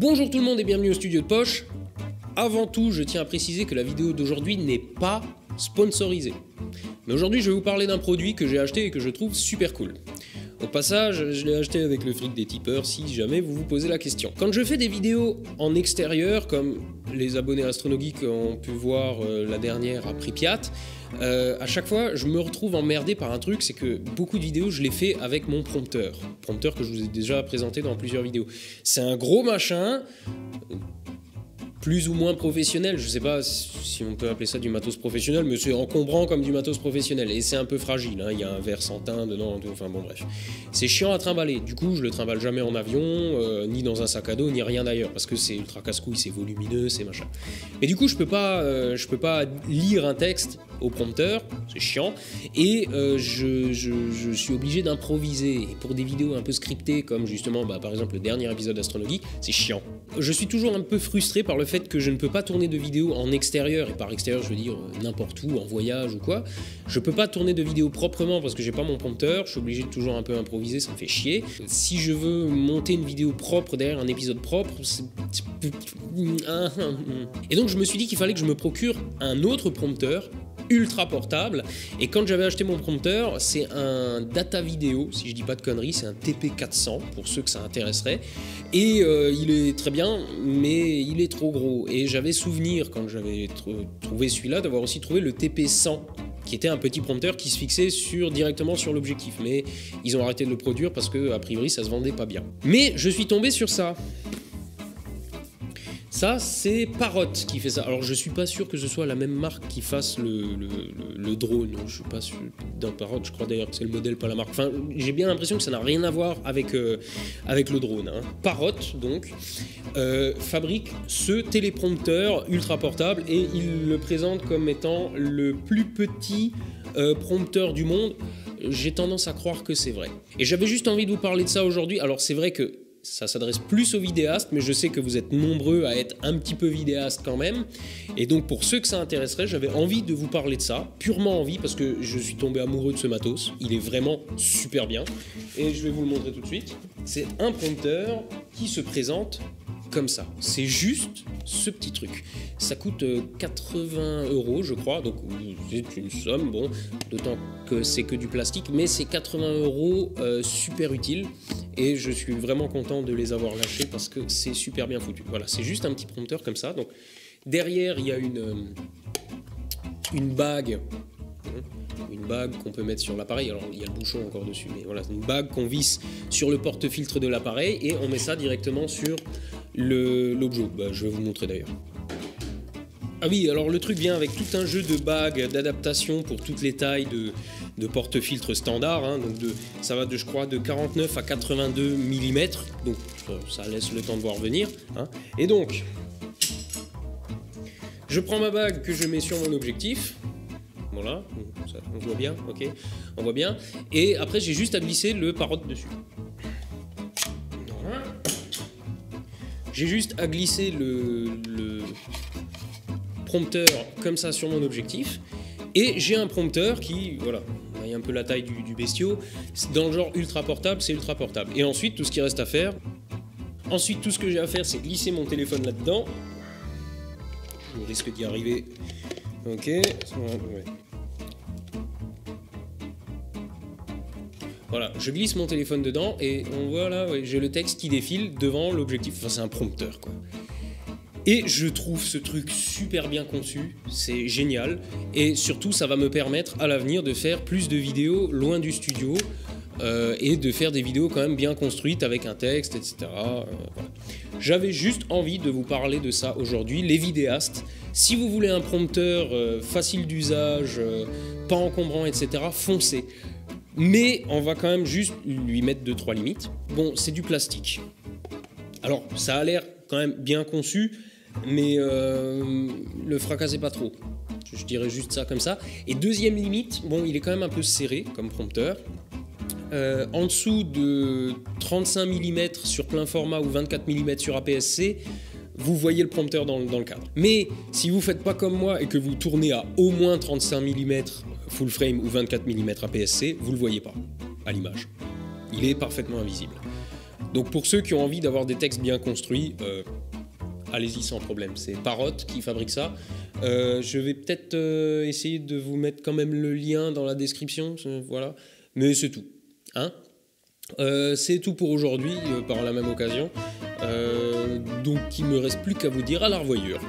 Bonjour tout le monde et bienvenue au studio de Poche. Avant tout, je tiens à préciser que la vidéo d'aujourd'hui n'est pas sponsorisée. Mais aujourd'hui, je vais vous parler d'un produit que j'ai acheté et que je trouve super cool. Au passage, je l'ai acheté avec le fric des tipeurs si jamais vous vous posez la question. Quand je fais des vidéos en extérieur, comme les abonnés AstronoGeek ont pu voir la dernière à Pripyat, à chaque fois je me retrouve emmerdé par un truc, c'est que beaucoup de vidéos je les fais avec mon prompteur. Prompteur que je vous ai déjà présenté dans plusieurs vidéos. C'est un gros machin, plus ou moins professionnel, je sais pas si on peut appeler ça du matos professionnel, mais c'est encombrant comme du matos professionnel, et c'est un peu fragile, hein. Il y a un verre sans teint dedans, enfin bon bref. C'est chiant à trimballer, du coup je le trimballe jamais en avion, ni dans un sac à dos, ni rien d'ailleurs, parce que c'est ultra casse-couille, c'est volumineux, c'est machin. Mais du coup je peux pas lire un texte au prompteur, c'est chiant, et je suis obligé d'improviser. Et pour des vidéos un peu scriptées, comme justement par exemple le dernier épisode d'Astronogie, c'est chiant. Je suis toujours un peu frustré par le fait que je ne peux pas tourner de vidéos en extérieur, et par extérieur je veux dire n'importe où, en voyage ou quoi. Je peux pas tourner de vidéos proprement parce que j'ai pas mon prompteur, je suis obligé de toujours un peu improviser, ça me fait chier. Si je veux monter une vidéo propre derrière un épisode propre, et donc je me suis dit qu'il fallait que je me procure un autre prompteur ultra portable, et quand j'avais acheté mon prompteur, c'est un data vidéo, si je dis pas de conneries, c'est un TP400 pour ceux que ça intéresserait, et il est très bien, mais il est trop gros, et j'avais souvenir quand j'avais trouvé celui-là d'avoir aussi trouvé le TP100 qui était un petit prompteur qui se fixait directement sur l'objectif, mais ils ont arrêté de le produire parce que a priori ça se vendait pas bien. Mais je suis tombé sur ça. Ça, c'est Parrot qui fait ça. Alors, je suis pas sûr que ce soit la même marque qui fasse le drone. Je suis pas sûr d'un Parrot. Je crois d'ailleurs que c'est le modèle, pas la marque. Enfin, j'ai bien l'impression que ça n'a rien à voir avec le drone. Hein. Parrot, donc, fabrique ce téléprompteur ultra portable et il le présente comme étant le plus petit prompteur du monde. J'ai tendance à croire que c'est vrai. Et j'avais juste envie de vous parler de ça aujourd'hui. Alors, c'est vrai que ça s'adresse plus aux vidéastes, mais je sais que vous êtes nombreux à être un petit peu vidéastes quand même. Et donc pour ceux que ça intéresserait, j'avais envie de vous parler de ça, purement envie, parce que je suis tombé amoureux de ce matos. Il est vraiment super bien. Et je vais vous le montrer tout de suite. C'est un prompteur qui se présente comme ça. C'est juste ce petit truc. Ça coûte 80 €, je crois, donc c'est une somme, bon, d'autant que c'est que du plastique, mais c'est 80 € super utile, et je suis vraiment content de les avoir lâchés parce que c'est super bien foutu. Voilà, c'est juste un petit prompteur comme ça. Donc derrière, il y a une bague. Une bague qu'on peut mettre sur l'appareil, alors il y a le bouchon encore dessus, mais voilà, une bague qu'on visse sur le porte-filtre de l'appareil et on met ça directement sur l'objet. Je vais vous montrer d'ailleurs. Ah oui, alors le truc vient avec tout un jeu de bagues d'adaptation pour toutes les tailles de porte-filtre standard, hein, donc ça va je crois de 49 à 82 mm, donc ça laisse le temps de voir venir. Hein. Et donc, je prends ma bague que je mets sur mon objectif. Voilà, on voit bien, ok, on voit bien. Et après, j'ai juste à glisser le Parrot dessus. Voilà. J'ai juste à glisser le prompteur comme ça sur mon objectif. Et j'ai un prompteur qui, voilà, vous voyez un peu la taille du bestiau. Dans le genre ultra portable, c'est ultra portable. Et ensuite, tout ce qui reste à faire, tout ce que j'ai à faire, c'est glisser mon téléphone là-dedans. Je risque d'y arriver. Ok, ouais. Voilà, je glisse mon téléphone dedans et on voit là, ouais, j'ai le texte qui défile devant l'objectif. Enfin, c'est un prompteur, quoi. Et je trouve ce truc super bien conçu, c'est génial. Et surtout, ça va me permettre à l'avenir de faire plus de vidéos loin du studio et de faire des vidéos quand même bien construites avec un texte, etc. Voilà. J'avais juste envie de vous parler de ça aujourd'hui, les vidéastes. Si vous voulez un prompteur facile d'usage, pas encombrant, etc., foncez. Mais on va quand même juste lui mettre 2-3 limites. Bon, c'est du plastique. Alors, ça a l'air quand même bien conçu, mais le fracassez pas trop. Je dirais juste ça comme ça. Et deuxième limite, bon, il est quand même un peu serré comme prompteur. En dessous de 35 mm sur plein format ou 24 mm sur APS-C, vous voyez le prompteur dans le cadre. Mais si vous faites pas comme moi et que vous tournez à au moins 35 mm full frame ou 24 mm APS-C, vous le voyez pas à l'image. Il est parfaitement invisible. Donc pour ceux qui ont envie d'avoir des textes bien construits, allez-y sans problème. C'est Parrot qui fabrique ça. Je vais peut-être essayer de vous mettre quand même le lien dans la description, voilà. Mais c'est tout. Hein, c'est tout pour aujourd'hui, par la même occasion. Donc il me reste plus qu'à vous dire à la revoyure.